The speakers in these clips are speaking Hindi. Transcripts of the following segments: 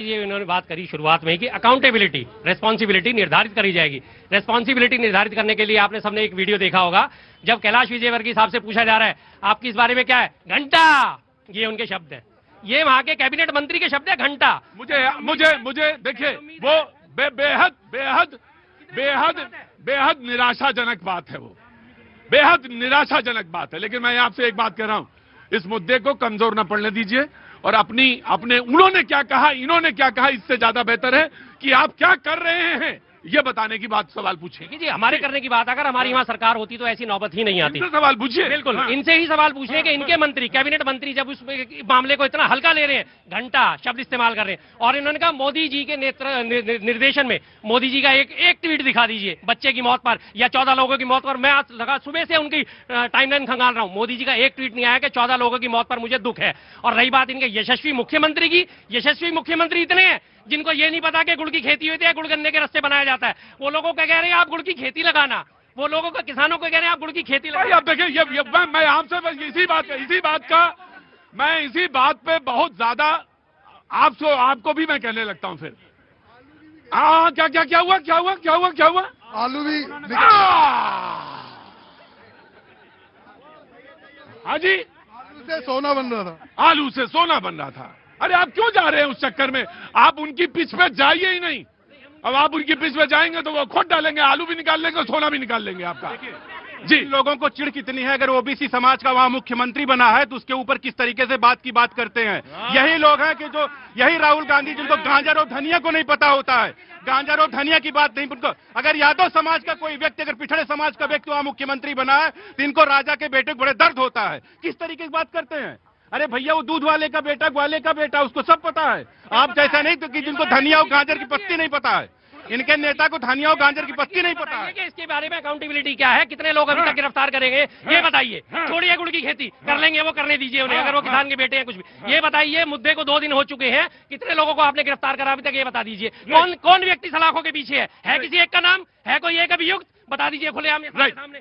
ये इन्होंने बात करी शुरुआत में ही कि अकाउंटेबिलिटी, रेस्पॉन्सिबिलिटी निर्धारित करी जाएगी। रेस्पॉन्सिबिलिटी निर्धारित करने के लिए आपने सबने एक वीडियो देखा होगा, जब कैलाश विजयवर्गीय साहब से पूछा जा रहा है आपकी इस बारे में क्या है, घंटा, ये उनके शब्द है, ये वहां के कैबिनेट मंत्री के शब्द है, घंटा। मुझे देखिए वो बेहद बेहद बेहद बेहद निराशाजनक बात है, वो बेहद निराशाजनक बात है। लेकिन मैं आपसे एक बात कह रहा हूं, इस मुद्दे को कमजोर न पड़ने दीजिए और अपने उन्होंने क्या कहा, इन्होंने क्या कहा, इससे ज्यादा बेहतर है कि आप क्या कर रहे हैं ये बताने की बात सवाल पूछिए। जी, हमारे करने की बात, अगर हमारी वहां सरकार होती तो ऐसी नौबत ही नहीं आती। इनसे सवाल पूछिए, बिल्कुल इनसे ही सवाल पूछने के इनके मंत्री, कैबिनेट मंत्री जब उस मामले को इतना हल्का ले रहे हैं, घंटा शब्द इस्तेमाल कर रहे हैं, और इन्होंने कहा मोदी जी के निर्देशन में मोदी जी का एक ट्वीट दिखा दीजिए बच्चे की मौत पर या 14 लोगों की मौत पर। मैं आज लगा सुबह से उनकी टाइमलाइन खंगाल रहा हूं, मोदी जी का एक ट्वीट नहीं आया कि 14 लोगों की मौत पर मुझे दुख है। और रही बात इनके यशस्वी मुख्यमंत्री की, यशस्वी मुख्यमंत्री इतने हैं जिनको ये नहीं पता कि गुड़ की खेती होती है, गुड़ गन्ने के रस्ते बनाया जाता है। वो लोगों को कह रहे हैं आप गुड़ की खेती लगाना, वो लोगों को, किसानों को कह रहे हैं आप गुड़ की खेती लगाना। अब देखिए मैं आपसे इसी बात पे बहुत ज्यादा आपको भी मैं कहने लगता हूं फिर। क्या हुआ? आलू भी हाँ जी, आलू से सोना बन रहा था। आलू से सोना बन रहा था। अरे आप क्यों जा रहे हैं उस चक्कर में? आप उनकी पिच पे जाइए ही नहीं। अब आप उनकी पिच पे जाएंगे तो वो खुद डालेंगे, आलू भी निकाल लेंगे, सोना भी निकाल लेंगे आपका। जी, लोगों को चिढ़ कितनी है, अगर ओबीसी समाज का वहां मुख्यमंत्री बना है तो उसके ऊपर किस तरीके से बात करते हैं। यही लोग हैं कि जो, यही राहुल गांधी जिनको गांजर और धनिया को नहीं पता होता है, गांजर और धनिया की बात नहीं। उनको अगर यादव समाज का कोई व्यक्ति, अगर पिछड़े समाज का व्यक्ति वहां मुख्यमंत्री बना है तो इनको राजा के बेटे को बड़े दर्द होता है। किस तरीके की बात करते हैं? अरे भैया, वो दूध वाले का बेटा, ग्वाले का बेटा, उसको सब पता है। आप जैसा नहीं तो कि जिनको धनिया और गाजर की पत्ती नहीं पता है, इनके नेता को धनिया और गाजर की पत्ती नहीं पता है। इसके बारे में अकाउंटेबिलिटी क्या है, कितने लोग अभी तक गिरफ्तार करेंगे ये बताइए। छोड़िए गुड़ की खेती, कर लेंगे वो, करने दीजिए उन्हें, अगर वो किसान के बेटे हैं कुछ भी। ये बताइए, मुद्दे को 2 दिन हो चुके हैं, कितने लोगों को आपने गिरफ्तार करा अभी तक, ये बता दीजिए। कौन व्यक्ति सलाखों के पीछे है किसी एक का नाम है, कोई एक अभियुक्त बता दीजिए खुलेआम सामने।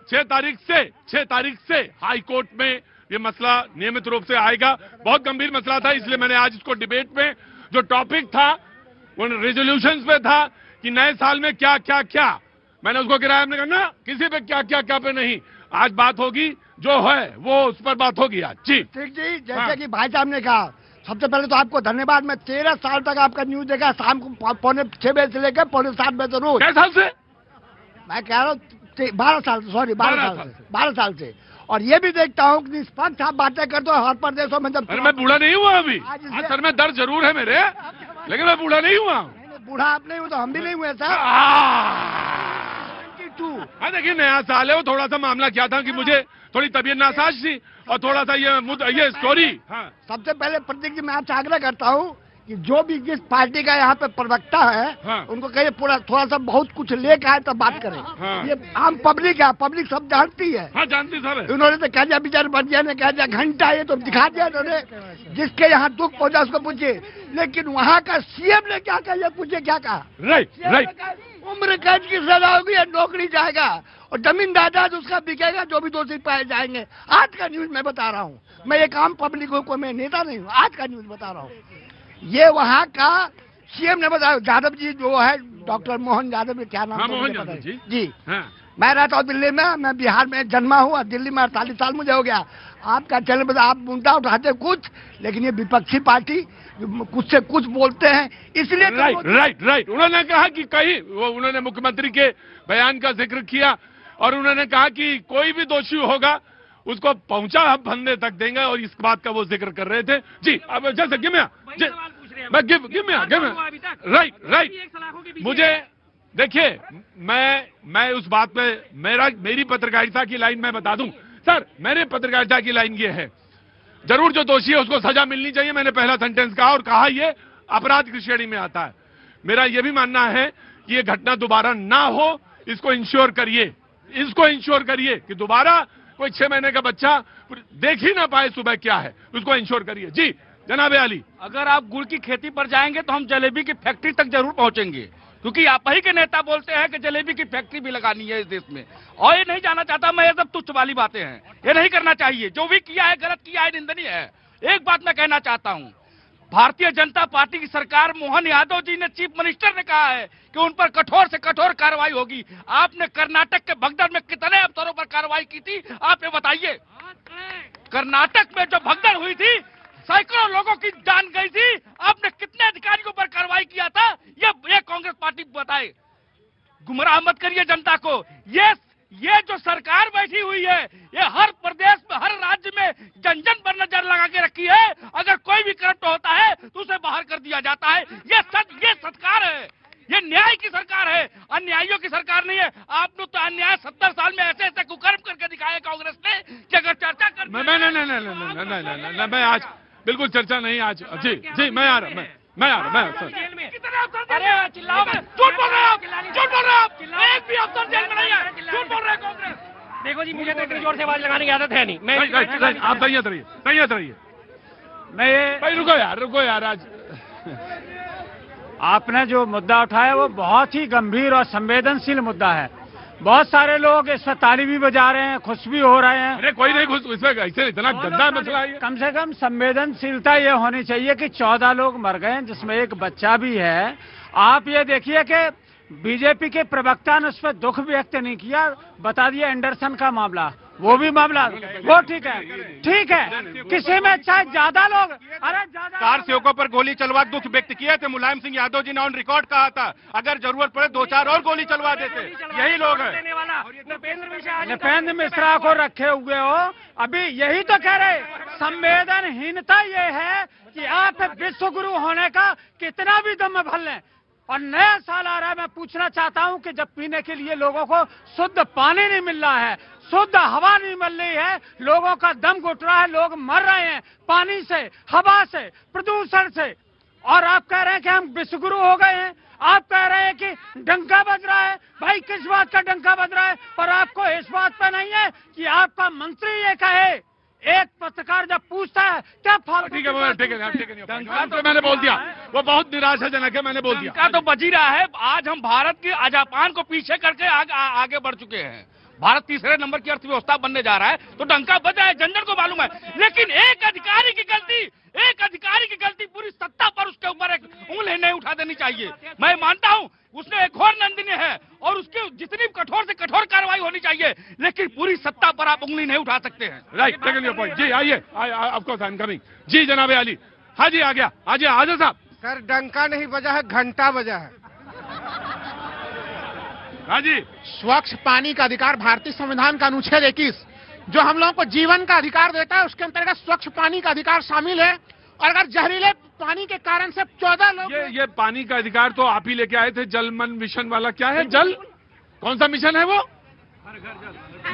6 तारीख से हाई कोर्ट में ये मसला नियमित रूप से आएगा। बहुत गंभीर मसला था, इसलिए मैंने आज इसको डिबेट में, जो टॉपिक था वो रेजोल्यूशंस पे था कि नए साल में क्या क्या क्या, मैंने उसको गिराया। हमने कहा ना, किसी पे क्या क्या क्या पे नहीं, आज बात होगी, जो है वो उस पर बात होगी आज। जी ठीक जी, जैसे कि भाई साहब ने कहा, सबसे पहले तो आपको धन्यवाद। मैं 13 साल तक आपका न्यूज देखा, शाम को 6:45 बजे से लेकर 7:45 बजे रोज। किस साल से? मैं कह रहा हूँ 12 साल से। और ये भी देखता हूँ कि निष्पक्ष आप बातें करते हो हर प्रदेशों में। जब मैं बूढ़ा नहीं हुआ अभी, सर में दर्द जरूर है मेरे, लेकिन मैं बूढ़ा नहीं हुआ। बूढ़ा आप नहीं हुए तो हम भी नहीं हुए सर। हाँ देखिए, नया साल है, वो थोड़ा सा मामला क्या था कि मुझे थोड़ी तबीयत नासाज थी और थोड़ा सा ये स्टोरी। सबसे पहले प्रतीक जी, मैं आपसे आग्रह करता हूँ कि जो भी जिस पार्टी का यहाँ पे प्रवक्ता है, उनको कहिए पूरा थोड़ा सा बहुत कुछ लेकर आए तब बात करें। ये आम पब्लिक है, पब्लिक सब जानती है। हाँ, जानती सर। उन्होंने तो कह दिया, बेचारे बंदिया ने कह दिया घंटा, ये तो दिखा दिया उन्होंने। जिसके यहाँ दुख पहुंचा उसको पूछिए, लेकिन वहाँ का सीएम ने क्या कहा, ये पूछिए क्या कहा। राइट। उम्र कैद की सजा होगी या नौकरी जाएगा, और जमीन जायदाद उसका बिकेगा जो भी दोषी पाए जाएंगे। आज का न्यूज मैं बता रहा हूँ, मैं एक आम पब्लिक हूँ, कोई मैं नेता नहीं हूँ, आज का न्यूज बता रहा हूँ। ये वहाँ का सीएम ने बताया, यादव जी जो है, डॉक्टर मोहन यादव, क्या नाम है जी। मैं रहता हूँ दिल्ली में, मैं बिहार में जन्मा हुआ, दिल्ली में 48 साल मुझे हो गया। आपका चैनल पर आप मुद्दा उठाते कुछ, लेकिन ये विपक्षी पार्टी कुछ से कुछ बोलते हैं, इसलिए। राइट। उन्होंने कहा कि उन्होंने मुख्यमंत्री के बयान का जिक्र किया और उन्होंने कहा कि कोई भी दोषी होगा उसको पहुंचा हम फंदे तक देंगे, और इस बात का वो जिक्र कर रहे थे। जी, अब जैसे गिव मुझे देखिए, मैं उस बात पे, मेरी पत्रकारिता की लाइन मैं बता दूं सर, मेरे पत्रकारिता की लाइन ये है, जरूर जो दोषी है उसको सजा मिलनी चाहिए। मैंने पहला सेंटेंस कहा और कहा ये अपराध की श्रेणी में आता है। मेरा ये भी मानना है कि ये घटना दोबारा ना हो, इसको इंश्योर करिए कि दोबारा कोई 6 महीने का बच्चा देख ही ना पाए सुबह क्या है, उसको इंश्योर करिए। जी जनाब अली, अगर आप गुड़ की खेती पर जाएंगे तो हम जलेबी की फैक्ट्री तक जरूर पहुंचेंगे, क्योंकि आप ही के नेता बोलते हैं कि जलेबी की फैक्ट्री भी लगानी है इस देश में। और ये नहीं जाना चाहता मैं, ये सब तुच्छ वाली बातें हैं, ये नहीं करना चाहिए। जो भी किया है गलत किया है, निंदनीय है। एक बात मैं कहना चाहता हूं, भारतीय जनता पार्टी की सरकार, मोहन यादव जी ने, चीफ मिनिस्टर ने कहा है कि उन पर कठोर से कठोर कार्रवाई होगी। आपने कर्नाटक के भगदड़ में कितने अफसरों पर कार्रवाई की थी, आप ये बताइए। कर्नाटक में जो भगदड़ हुई थी, सैकड़ों लोगों की जान गई थी, आपने कितने अधिकारियों पर कार्रवाई किया था, ये कांग्रेस पार्टी बताए। गुमराह मत करिए जनता को। ये जो सरकार बैठी हुई है, ये हर प्रदेश में, हर राज्य में जन जन पर नजर लगा के रखी है। अगर कोई भी करप्ट होता है तो उसे बाहर कर दिया जाता है। ये सरकार है, ये न्याय की सरकार है, अन्यायियों की सरकार नहीं है। आपने तो अन्याय 70 साल में ऐसे ऐसे कुकर्म करके दिखाया कांग्रेस ने कि अगर चर्चा कर नहीं, मैं आज बिल्कुल चर्चा नहीं आज। जी मैं आ रहा, मैं आ रहा, कितने अफसर अरे चिल्लाओ, झूठ बोल रहे हो आप, झूठ बोल रहे हो आप। एक भी अफसर जेल में नहीं है, झूठ बोल रहे हैं कांग्रेस। देखो जी, मुझे तो इतनी जोर से आवाज लगाने की आदत है नहीं। मैं आप तैयार रहिए। मैं भाई रुको यार आज आपने जो मुद्दा उठाया वो बहुत ही गंभीर और संवेदनशील मुद्दा है। बहुत सारे लोग इस पर ताली भी बजा रहे हैं, खुश भी हो रहे हैं। अरे कोई नहीं खुश, इसमें ऐसे इतना गंदा मसला है। कम से कम संवेदनशीलता ये होनी चाहिए कि 14 लोग मर गए, जिसमें एक बच्चा भी है। आप ये देखिए कि बीजेपी के प्रवक्ता ने उस पर दुख व्यक्त नहीं किया, बता दिया एंडरसन का मामला, वो भी मामला, वो ठीक है। किसी में चाहे ज्यादा लोग, अरे ज्यादा कार सेवकों पर गोली चलवा दुख व्यक्त किए थे। मुलायम सिंह यादव जी ने ऑन रिकॉर्ड कहा था अगर जरूरत पड़े 2-4 और गोली चलवा देते। यही लोग हैं। नृपेंद्र मिश्रा को रखे हुए हो, अभी यही तो कह रहे। संवेदनहीनता ये है कि आप विश्व गुरु होने का कितना भी दम भर लें। और नया साल आ रहा है, मैं पूछना चाहता हूं कि जब पीने के लिए लोगों को शुद्ध पानी नहीं मिल रहा है, शुद्ध हवा नहीं मिल रही है, लोगों का दम घुट रहा है, लोग मर रहे हैं पानी से, हवा से, प्रदूषण से, और आप कह रहे हैं कि हम विश्वगुरु हो गए हैं। आप कह रहे हैं कि डंका बज रहा है। भाई किस बात का डंका बज रहा है? और आपको इस बात पर नहीं है कि आपका मंत्री ये कहे। एक पत्रकार जब पूछता है क्या फालतू, ठीक है मैंने बोल दिया, वो बहुत निराशाजनक है, मैंने बोल दिया। डंका तो बज ही रहा है। आज हम भारत के जापान को पीछे करके आगे बढ़ चुके हैं। भारत तीसरे नंबर की अर्थव्यवस्था बनने जा रहा है, तो डंका बजा है, जन जन को मालूम है। लेकिन एक अधिकारी की गलती पूरी सत्ता पर उसके ऊपर एक उंगली नहीं उठा देनी चाहिए। मैं मानता हूं उसने एक घोर नंदनीय है और उसकी जितनी कठोर से कठोर कार्रवाई होनी चाहिए, लेकिन पूरी सत्ता पर आप उंगली नहीं उठा सकते हैं। Right, take your point. जी आइए, of course I am coming. जी जनाब अली, हाँ जी आ गया, आजा साहब। सर डंका नहीं बजा है, घंटा बजा है। हाँ जी, स्वच्छ पानी का अधिकार भारतीय संविधान का अनुच्छेद 21 जो हम लोगों को जीवन का अधिकार देता है, उसके अंतर्गत स्वच्छ पानी का अधिकार शामिल है। और अगर जहरीले पानी के कारण से 14 लोग, ये पानी का अधिकार तो आप ही लेके आए थे, जल मन मिशन वाला। क्या है जल, कौन सा मिशन है वो?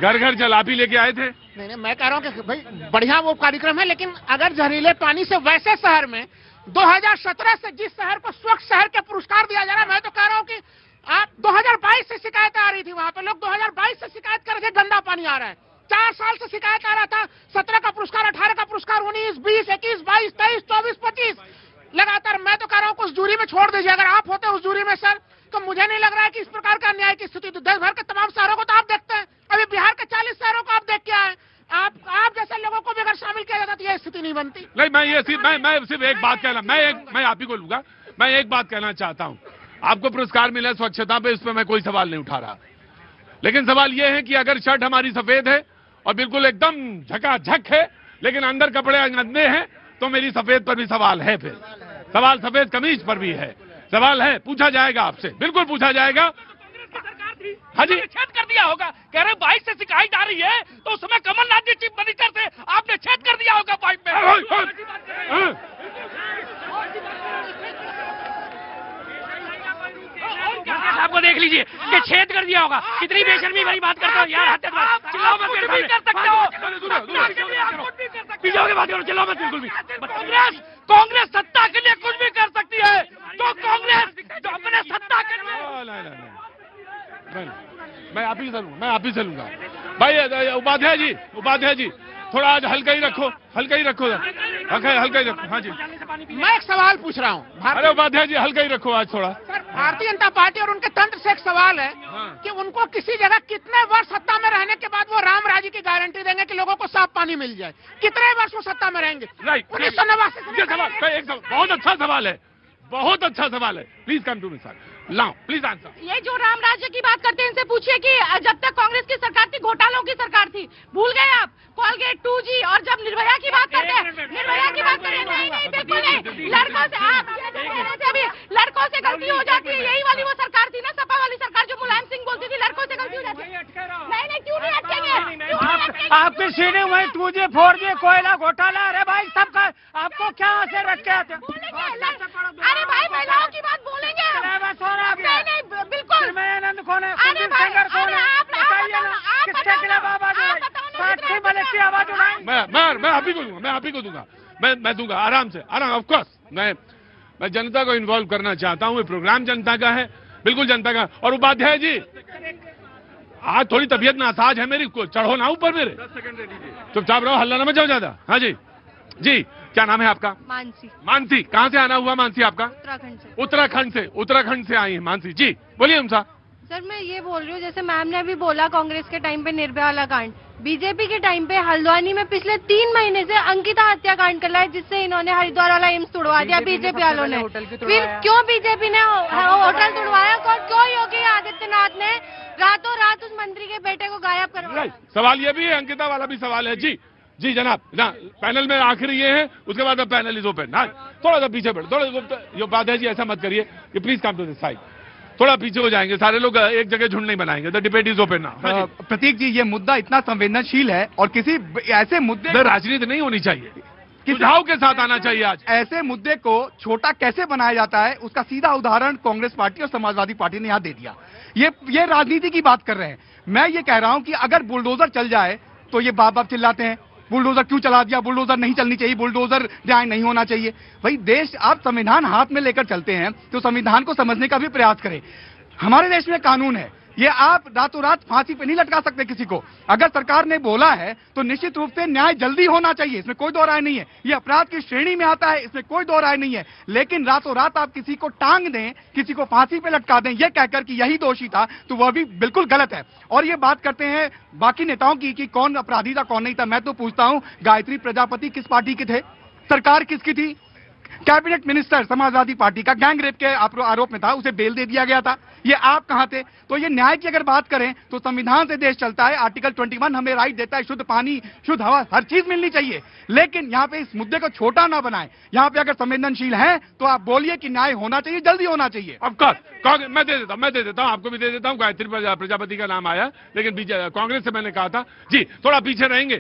घर घर जल आप ही लेके आए थे। नहीं मैं कह रहा हूँ कि भाई बढ़िया वो कार्यक्रम है, लेकिन अगर जहरीले पानी से वैसे शहर में 2017 से जिस शहर को स्वच्छ शहर के पुरस्कार दिया जा रहा है, मैं तो कह रहा हूँ कि आप 2022 से शिकायत आ रही थी, वहां पे लोग 2022 से शिकायत कर रहे थे गंदा पानी आ रहा है। 4 साल से शिकायत आ रहा था। 17 का पुरस्कार, 18 का पुरस्कार, 19, 20, 21, 22, 23, 24, 25 लगातार। मैं तो कह रहा हूँ उस जूरी में छोड़ दीजिए। अगर आप होते उस जूरी में सर, तो मुझे नहीं लग रहा है कि इस प्रकार का अन्याय की स्थिति। तो देश भर के तमाम शहरों को तो आप देखते हैं, अभी बिहार के 40 शहरों को आप देख के आए। आप जैसे लोगों को भी अगर शामिल किया जाता तो यह स्थिति नहीं बनती। नहीं, मैं सिर्फ एक बात कहना, मैं आप ही को लूंगा। मैं एक बात कहना चाहता हूँ, आपको पुरस्कार मिला स्वच्छता पे, इस पे मैं कोई सवाल नहीं उठा रहा। लेकिन सवाल यह है कि अगर शर्ट हमारी सफेद है और बिल्कुल एकदम झकाझक है, लेकिन अंदर कपड़े गंदे हैं, तो मेरी सफेद पर भी सवाल है। फिर सवाल सफेद कमीज पर भी है, सवाल है, पूछा जाएगा आपसे, बिल्कुल पूछा जाएगा। हाँ जी, छेद कर दिया होगा। कह रहे 22 से शिकायत आ रही है, तो उस समय कमलनाथ जी चीफ मिनिस्टर थे, आपने छेद कर दिया होगा पाइप में। आपको देख लीजिए कि छेद कर दिया होगा। कितनी बेशर्मी भरी बात करते हो यार, चिल्लाओ मत, कुछ भी कर सकते हो, पीछे होके बात करो, चिल्लाओ मत बिल्कुल भी। कांग्रेस सत्ता के लिए कुछ भी कर सकती है, तो कांग्रेस जो अपने सत्ता के लिए। मैं आप ही से लूंगा। भाई उपाध्याय जी थोड़ा आज हल्का ही रखो। हल्का ही रखो। हाँ जी, मैं एक सवाल पूछ रहा हूँ। अरे उपाध्याय जी हल्का ही रखो आज थोड़ा। सर भारतीय जनता पार्टी और उनके तंत्र से एक सवाल है कि उनको किसी जगह कितने वर्ष सत्ता में रहने के बाद वो राम राज्य की गारंटी देंगे कि लोगों को साफ पानी मिल जाए? कितने वर्ष वो सत्ता में रहेंगे? राइट, 1989 ये सवाल एक बहुत अच्छा सवाल है, बहुत अच्छा सवाल है। Please come to me sir, लाओ प्लीज आंसर। ये जो राम राज्य की बात करते हैं इनसे पूछिए कि जब तक कांग्रेस की सरकार थी घोटालों की सरकार थी, भूल गए आप? कॉलगेट 2G और जब निर्भया की बात करते हैं, निर्भया की बात करें, नहीं नहीं बिल्कुल नहीं, लड़कों से आप अभी लड़कों से गलती हो जाती है, यही वाली वो सरकार थी ना, सपा वाली सरकार जो मुलायम सिंह बोलती थी लड़कों से गलती हो जाती है। नहीं नहीं क्यों नहीं अटकेंगे? आपकी सीढ़ी वही 2G 4G कोयला घोटाला, अरे भाई सबका आपको क्या से रख के आते? अरे भाई महिलाओं की बात बोलेंगे? नहीं नहीं बिल्कुल। आनंद कौन है? अरे भाई कौन है? बताइए ना, किसके खिलाफ आवाज उठाई? साक्षी मलिक की आवाज उठाई? मैं आप ही को दूंगा, मैं आप ही को दूंगा, मैं दूंगा आराम से, आराम। ऑफ कोर्स मैं जनता को इन्वॉल्व करना चाहता हूँ। ये प्रोग्राम जनता का है, बिल्कुल जनता का। और उपाध्याय जी, आज थोड़ी तबीयत नासाज है मेरी, चढ़ो ना ऊपर मेरे, चुपचाप रहो, हल्ला ना मचाओ ज्यादा। हाँ जी जी, क्या नाम है आपका? मानसी। मानसी, कहाँ से आना हुआ मानसी आपका? उत्तराखंड से। उत्तराखंड से आई है मानसी जी, बोलिए हम साहब। सर मैं ये बोल रही हूँ, जैसे मैम ने अभी बोला कांग्रेस के टाइम पे निर्भया वाला कांड, बीजेपी के टाइम पे हल्द्वानी में पिछले 3 महीने से अंकिता हत्याकांड कर रहा है, जिससे इन्होंने हरिद्वार वाला एम्स तोड़वा दिया बीजेपी वालों ने। फिर क्यों बीजेपी ने होटल तोड़वाया? क्यों योगी आदित्यनाथ ने रातों रात उस मंत्री के बेटे को गायब करवाया? सवाल ये भी है, अंकिता वाला भी सवाल है जी। जी जनाब ना, पैनल में आखिरी ये है, उसके बाद पैनल इज ओपन ना, थोड़ा सा पीछे बढ़, थोड़ा ये बात है जी, ऐसा मत करिए कि please come to this side, थोड़ा पीछे हो जाएंगे, सारे लोग एक जगह झुंड नहीं बनाएंगे। The debate is open now. Pratik ji, ये मुद्दा इतना संवेदनशील है और किसी ऐसे मुद्दे राजनीति नहीं होनी चाहिए, सुझाव के साथ आना चाहिए। आज ऐसे मुद्दे को छोटा कैसे बनाया जाता है, उसका सीधा उदाहरण कांग्रेस पार्टी और समाजवादी पार्टी ने यहाँ दे दिया। ये राजनीति की बात कर रहे हैं। मैं ये कह रहा हूं कि अगर बुलडोजर चल जाए तो ये बाप बाप चिल्लाते हैं, बुलडोजर क्यों चला दिया, बुलडोजर नहीं चलनी चाहिए, बुलडोजर न्याय नहीं होना चाहिए। भाई देश, आप संविधान हाथ में लेकर चलते हैं तो संविधान को समझने का भी प्रयास करें। हमारे देश में कानून है, ये आप रातों रात फांसी पे नहीं लटका सकते किसी को। अगर सरकार ने बोला है तो निश्चित रूप से न्याय जल्दी होना चाहिए, इसमें कोई दो राय नहीं है। ये अपराध की श्रेणी में आता है, इसमें कोई दो राय नहीं है। लेकिन रातों रात आप किसी को टांग दें, किसी को फांसी पे लटका दें, ये कहकर कि यही दोषी था, तो वह भी बिल्कुल गलत है। और ये बात करते हैं बाकी नेताओं की कि कौन अपराधी था कौन नहीं था। मैं तो पूछता हूं, गायत्री प्रजापति किस पार्टी के थे? सरकार किसकी थी? कैबिनेट मिनिस्टर समाजवादी पार्टी का, गैंग रेप के आरोप में था, उसे बेल दे दिया गया था। ये आप कहां थे? तो ये न्याय की अगर बात करें तो संविधान से देश चलता है। आर्टिकल 21 हमें राइट देता है, शुद्ध पानी, शुद्ध हवा, हर चीज मिलनी चाहिए। लेकिन यहाँ पे इस मुद्दे को छोटा ना बनाएं। यहाँ पे अगर संवेदनशील हैं तो आप बोलिए कि न्याय होना चाहिए, जल्दी होना चाहिए। ऑफकोर्स मैं दे देता हूँ, आपको भी दे देता हूँ। गायत्री प्रजापति का नाम आया, लेकिन कांग्रेस से मैंने कहा था जी थोड़ा पीछे रहेंगे।